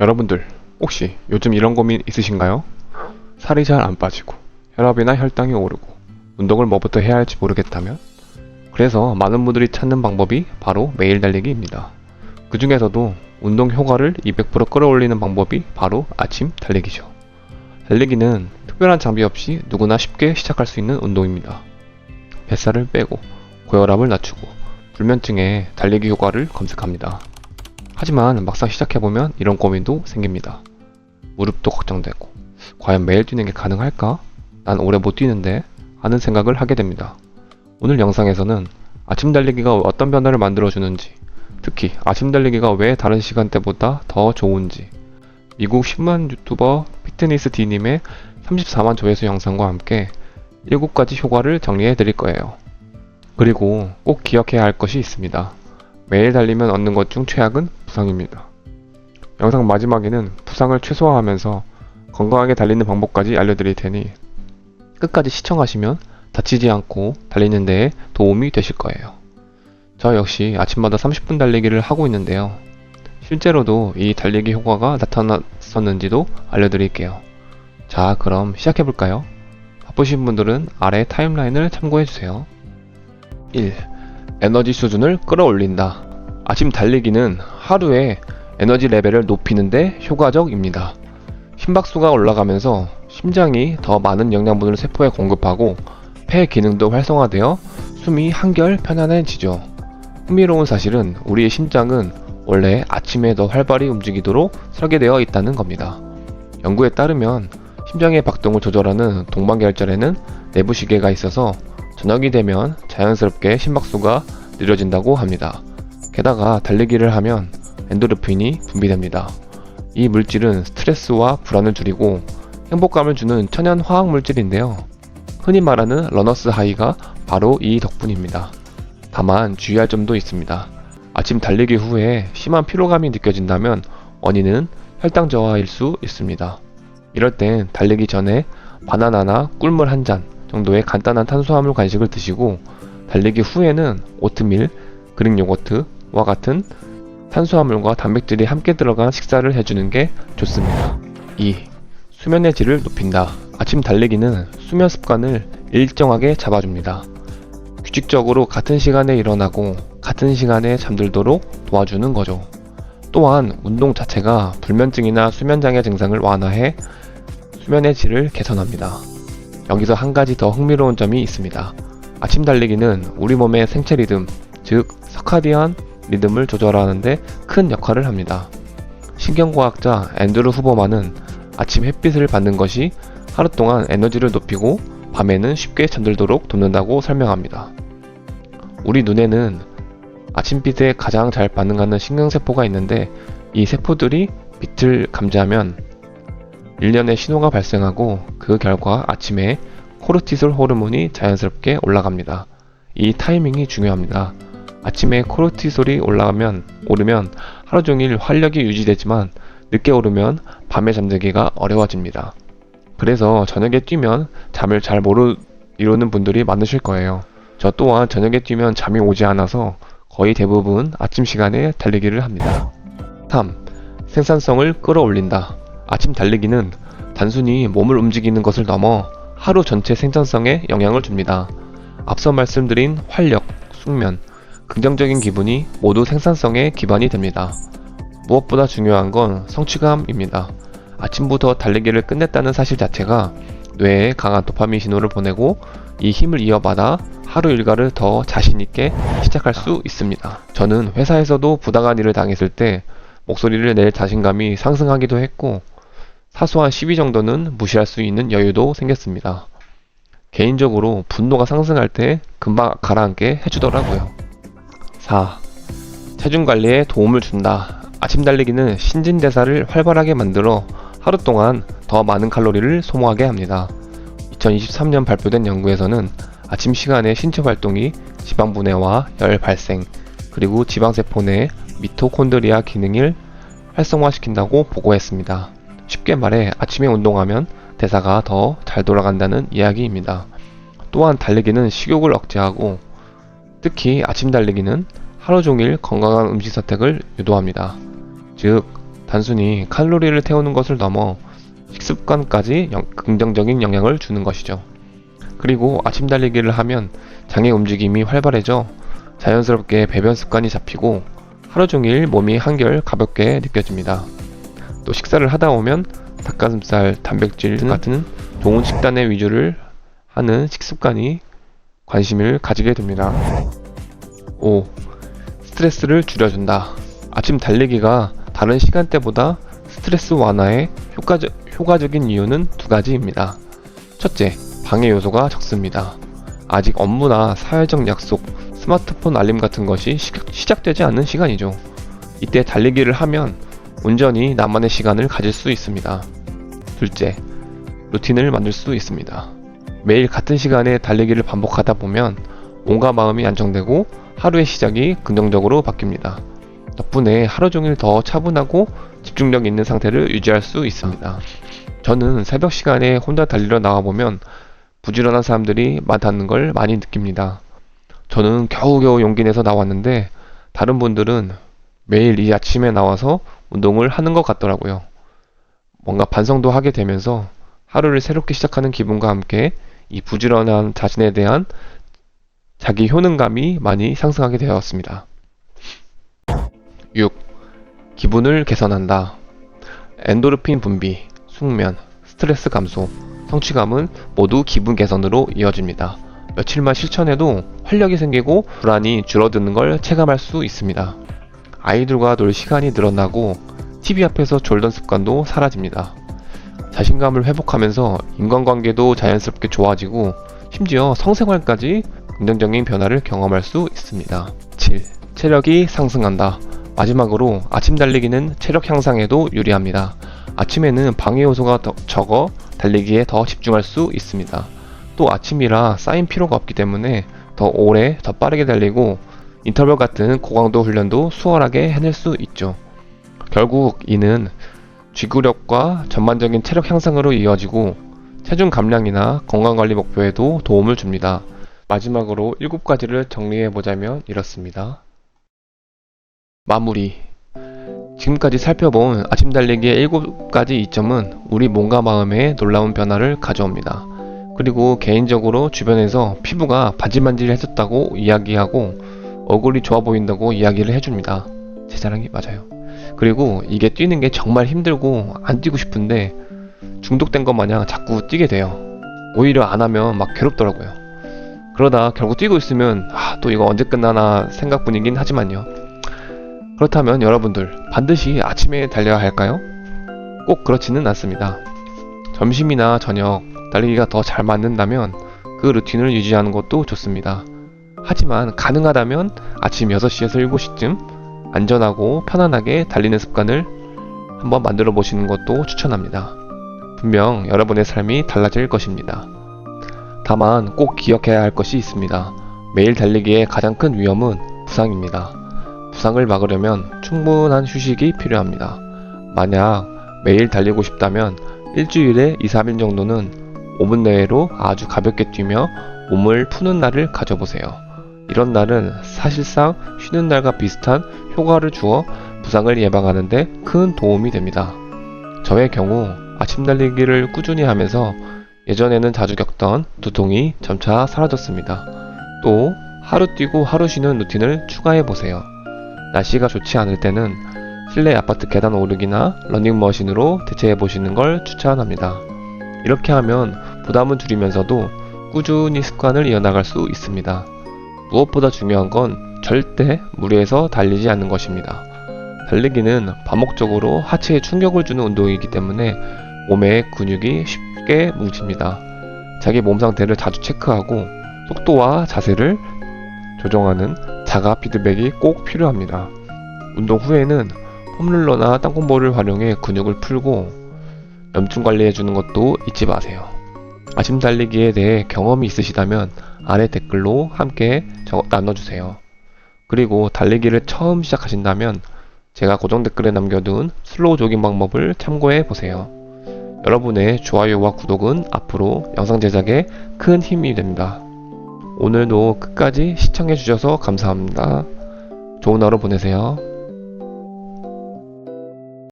여러분들 혹시 요즘 이런 고민 있으신가요? 살이 잘 안 빠지고 혈압이나 혈당이 오르고 운동을 뭐부터 해야 할지 모르겠다면? 그래서 많은 분들이 찾는 방법이 바로 매일 달리기입니다. 그 중에서도 운동 효과를 200% 끌어올리는 방법이 바로 아침 달리기죠. 달리기는 특별한 장비 없이 누구나 쉽게 시작할 수 있는 운동입니다. 뱃살을 빼고 고혈압을 낮추고 불면증에 달리기 효과를 검색합니다. 하지만 막상 시작해보면 이런 고민도 생깁니다. 무릎도 걱정되고 과연 매일 뛰는 게 가능할까? 난 오래 못 뛰는데 하는 생각을 하게 됩니다. 오늘 영상에서는 아침 달리기가 어떤 변화를 만들어주는지, 특히 아침 달리기가 왜 다른 시간대보다 더 좋은지, 미국 10만 유튜버 피트니스 D님의 34만 조회수 영상과 함께 7가지 효과를 정리해 드릴 거예요. 그리고 꼭 기억해야 할 것이 있습니다. 매일 달리면 얻는 것 중 최악은 부상입니다. 영상 마지막에는 부상을 최소화하면서 건강하게 달리는 방법까지 알려드릴 테니 끝까지 시청하시면 다치지 않고 달리는 데에 도움이 되실 거예요. 저 역시 아침마다 30분 달리기를 하고 있는데요. 실제로도 이 달리기 효과가 나타났었는지도 알려드릴게요. 자, 그럼 시작해볼까요? 바쁘신 분들은 아래 타임라인을 참고해주세요. 1. 에너지 수준을 끌어올린다. 아침 달리기는 하루에 에너지 레벨을 높이는데 효과적입니다. 심박수가 올라가면서 심장이 더 많은 영양분을 세포에 공급하고 폐 기능도 활성화되어 숨이 한결 편안해지죠. 흥미로운 사실은 우리의 심장은 원래 아침에 더 활발히 움직이도록 설계되어 있다는 겁니다. 연구에 따르면 심장의 박동을 조절하는 동방결절에는 내부 시계가 있어서 저녁이 되면 자연스럽게 심박수가 느려진다고 합니다. 게다가 달리기를 하면 엔도르핀이 분비됩니다. 이 물질은 스트레스와 불안을 줄이고 행복감을 주는 천연 화학 물질인데요. 흔히 말하는 러너스 하이가 바로 이 덕분입니다. 다만 주의할 점도 있습니다. 아침 달리기 후에 심한 피로감이 느껴진다면 원인은 혈당 저하일 수 있습니다. 이럴 땐 달리기 전에 바나나나 꿀물 한 잔 정도의 간단한 탄수화물 간식을 드시고 달리기 후에는 오트밀, 그릭 요거트와 같은 탄수화물과 단백질이 함께 들어간 식사를 해주는 게 좋습니다. 2. 수면의 질을 높인다. 아침 달리기는 수면 습관을 일정하게 잡아줍니다. 규칙적으로 같은 시간에 일어나고 같은 시간에 잠들도록 도와주는 거죠. 또한 운동 자체가 불면증이나 수면장애 증상을 완화해 수면의 질을 개선합니다. 여기서 한 가지 더 흥미로운 점이 있습니다. 아침 달리기는 우리 몸의 생체 리듬, 즉 서카디안 리듬을 조절하는데 큰 역할을 합니다. 신경과학자 앤드루 후버만은 아침 햇빛을 받는 것이 하루 동안 에너지를 높이고 밤에는 쉽게 잠들도록 돕는다고 설명합니다. 우리 눈에는 아침빛에 가장 잘 반응하는 신경세포가 있는데 이 세포들이 빛을 감지하면 일련의 신호가 발생하고 그 결과 아침에 코르티솔 호르몬이 자연스럽게 올라갑니다. 이 타이밍이 중요합니다. 아침에 코르티솔이 오르면 하루 종일 활력이 유지되지만 늦게 오르면 밤에 잠들기가 어려워집니다. 그래서 저녁에 뛰면 잠을 잘 못 이루는 분들이 많으실 거예요. 저 또한 저녁에 뛰면 잠이 오지 않아서 거의 대부분 아침 시간에 달리기를 합니다. 3. 생산성을 끌어올린다. 아침 달리기는 단순히 몸을 움직이는 것을 넘어 하루 전체 생산성에 영향을 줍니다. 앞서 말씀드린 활력, 숙면, 긍정적인 기분이 모두 생산성의 기반이 됩니다. 무엇보다 중요한 건 성취감입니다. 아침부터 달리기를 끝냈다는 사실 자체가 뇌에 강한 도파민 신호를 보내고 이 힘을 이어받아 하루 일과를 더 자신있게 시작할 수 있습니다. 저는 회사에서도 부당한 일을 당했을 때 목소리를 낼 자신감이 상승하기도 했고 사소한 시비 정도는 무시할 수 있는 여유도 생겼습니다. 개인적으로 분노가 상승할 때 금방 가라앉게 해주더라고요. 4. 체중 관리에 도움을 준다. 아침 달리기는 신진대사를 활발하게 만들어 하루 동안 더 많은 칼로리를 소모하게 합니다. 2023년 발표된 연구에서는 아침 시간의 신체 활동이 지방 분해와 열 발생, 그리고 지방세포 내 미토콘드리아 기능을 활성화시킨다고 보고했습니다. 쉽게 말해 아침에 운동하면 대사가 더 잘 돌아간다는 이야기입니다. 또한 달리기는 식욕을 억제하고 특히 아침 달리기는 하루 종일 건강한 음식 선택을 유도합니다. 즉 단순히 칼로리를 태우는 것을 넘어 식습관까지 긍정적인 영향을 주는 것이죠. 그리고 아침 달리기를 하면 장의 움직임이 활발해져 자연스럽게 배변 습관이 잡히고 하루 종일 몸이 한결 가볍게 느껴집니다. 또 식사를 하다 보면 닭가슴살, 단백질 같은 좋은 식단의 위주를 하는 식습관이 관심을 가지게 됩니다. 5. 스트레스를 줄여준다. 아침 달리기가 다른 시간대보다 스트레스 완화에 효과적인 이유는 두 가지입니다. 첫째, 방해 요소가 적습니다. 아직 업무나 사회적 약속, 스마트폰 알림 같은 것이 시작되지 않는 시간이죠. 이때 달리기를 하면 온전히 나만의 시간을 가질 수 있습니다. 둘째, 루틴을 만들 수 있습니다. 매일 같은 시간에 달리기를 반복하다 보면 몸과 마음이 안정되고 하루의 시작이 긍정적으로 바뀝니다. 덕분에 하루 종일 더 차분하고 집중력 있는 상태를 유지할 수 있습니다. 저는 새벽 시간에 혼자 달리러 나와보면 부지런한 사람들이 많다는 걸 많이 느낍니다. 저는 겨우겨우 용기 내서 나왔는데 다른 분들은 매일 이 아침에 나와서 운동을 하는 것 같더라고요. 뭔가 반성도 하게 되면서 하루를 새롭게 시작하는 기분과 함께 이 부지런한 자신에 대한 자기 효능감이 많이 상승하게 되었습니다. 6. 기분을 개선한다. 엔도르핀 분비, 숙면, 스트레스 감소, 성취감은 모두 기분 개선으로 이어집니다. 며칠만 실천해도 활력이 생기고 불안이 줄어드는 걸 체감할 수 있습니다. 아이들과 놀 시간이 늘어나고 TV 앞에서 졸던 습관도 사라집니다. 자신감을 회복하면서 인간관계도 자연스럽게 좋아지고 심지어 성생활까지 긍정적인 변화를 경험할 수 있습니다. 7. 체력이 상승한다. 마지막으로 아침 달리기는 체력 향상에도 유리합니다. 아침에는 방해 요소가 더 적어 달리기에 더 집중할 수 있습니다. 또 아침이라 쌓인 피로가 없기 때문에 더 오래, 더 빠르게 달리고 인터벌 같은 고강도 훈련도 수월하게 해낼 수 있죠. 결국 이는 지구력과 전반적인 체력 향상으로 이어지고 체중 감량이나 건강관리 목표에도 도움을 줍니다. 마지막으로 7가지를 정리해보자면 이렇습니다. 마무리. 지금까지 살펴본 아침 달리기의 7가지 이점은 우리 몸과 마음에 놀라운 변화를 가져옵니다. 그리고 개인적으로 주변에서 피부가 반질반질해졌다고 이야기하고 얼굴이 좋아 보인다고 이야기를 해줍니다. 제 자랑이 맞아요. 그리고 이게 뛰는 게 정말 힘들고 안 뛰고 싶은데 중독된 것 마냥 자꾸 뛰게 돼요. 오히려 안 하면 막 괴롭더라고요. 그러다 결국 뛰고 있으면 또 이거 언제 끝나나 생각뿐이긴 하지만요. 그렇다면 여러분들 반드시 아침에 달려야 할까요? 꼭 그렇지는 않습니다. 점심이나 저녁 달리기가 더 잘 맞는다면 그 루틴을 유지하는 것도 좋습니다. 하지만 가능하다면 아침 6시에서 7시쯤 안전하고 편안하게 달리는 습관을 한번 만들어 보시는 것도 추천합니다. 분명 여러분의 삶이 달라질 것입니다. 다만 꼭 기억해야 할 것이 있습니다. 매일 달리기의 가장 큰 위험은 부상입니다. 부상을 막으려면 충분한 휴식이 필요합니다. 만약 매일 달리고 싶다면 일주일에 2-3일 정도는 5분 내외로 아주 가볍게 뛰며 몸을 푸는 날을 가져보세요. 이런 날은 사실상 쉬는 날과 비슷한 효과를 주어 부상을 예방하는 데 큰 도움이 됩니다. 저의 경우 아침 달리기를 꾸준히 하면서 예전에는 자주 겪던 두통이 점차 사라졌습니다. 또 하루 뛰고 하루 쉬는 루틴을 추가해보세요. 날씨가 좋지 않을 때는 실내 아파트 계단 오르기나 러닝머신으로 대체해보시는 걸 추천합니다. 이렇게 하면 부담을 줄이면서도 꾸준히 습관을 이어나갈 수 있습니다. 무엇보다 중요한 건 절대 무리해서 달리지 않는 것입니다. 달리기는 반복적으로 하체에 충격을 주는 운동이기 때문에 몸의 근육이 쉽게 뭉칩니다. 자기 몸 상태를 자주 체크하고 속도와 자세를 조정하는 자가 피드백이 꼭 필요합니다. 운동 후에는 폼롤러나 땅콩볼을 활용해 근육을 풀고 염증 관리해주는 것도 잊지 마세요. 아침 달리기에 대해 경험이 있으시다면 아래 댓글로 함께 나눠주세요. 그리고 달리기를 처음 시작하신다면 제가 고정 댓글에 남겨둔 슬로우 조깅 방법을 참고해 보세요. 여러분의 좋아요와 구독은 앞으로 영상 제작에 큰 힘이 됩니다. 오늘도 끝까지 시청해 주셔서 감사합니다. 좋은 하루 보내세요.